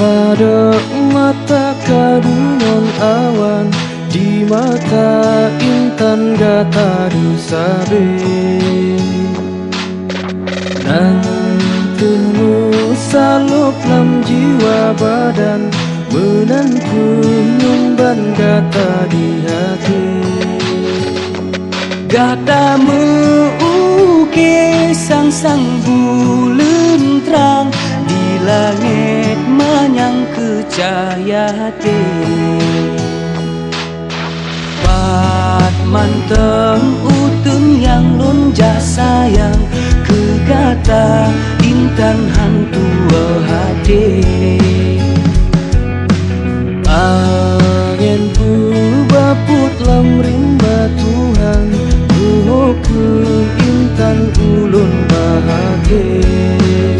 Pada mata kadungan awan, di mata intan gata dusabe, nantimu salop lam jiwa badan, menanku nyumban gata di hati. Gata meuke sang-sang bulan terang di langit manyang kecahayate. Pat manteng utun yang lonja sayang ke gata intan hantu hati. Angin ku baput lam rimba Tuhan, ke intan ulun bahagia.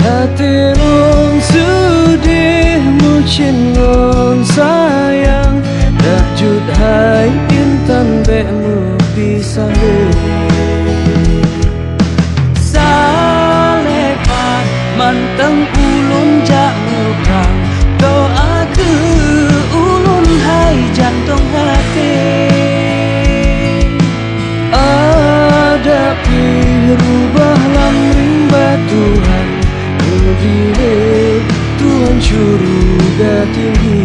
Hati ron sedih mucin ngon sayang, dah jud hai intan bekmu pisah. Salepat manteng ulun jak ngeprang, doa ke ulun hai jantung hati. Hadapi rubah lam rimba Tuhan, lebih Tuhan surga tinggi.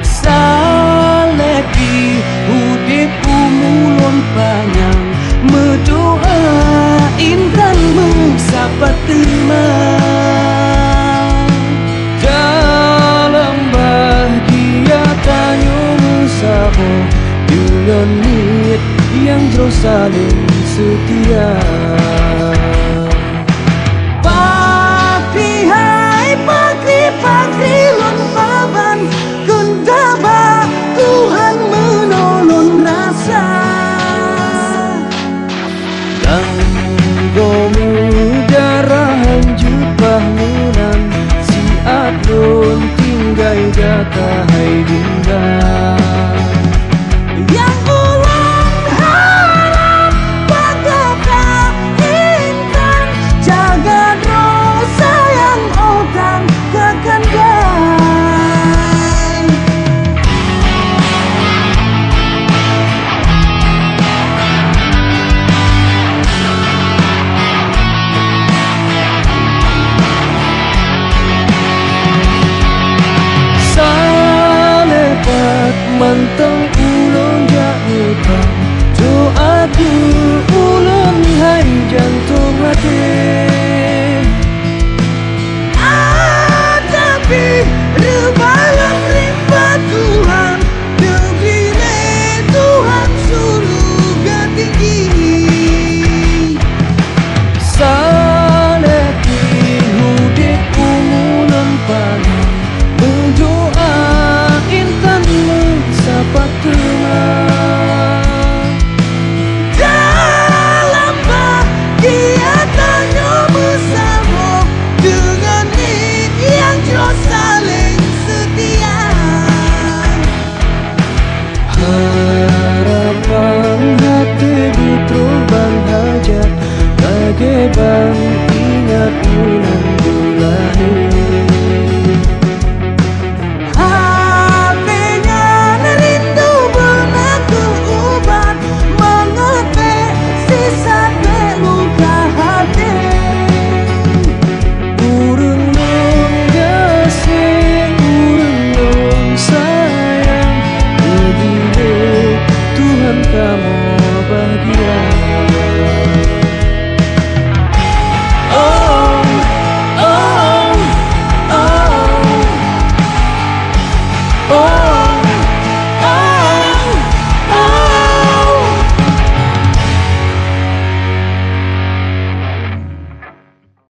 Salepi hudip umulun panjang, mendoa intanmu sapat terima. Dalam bahagia tanyung sabo, dengan niat yang terus saling setia.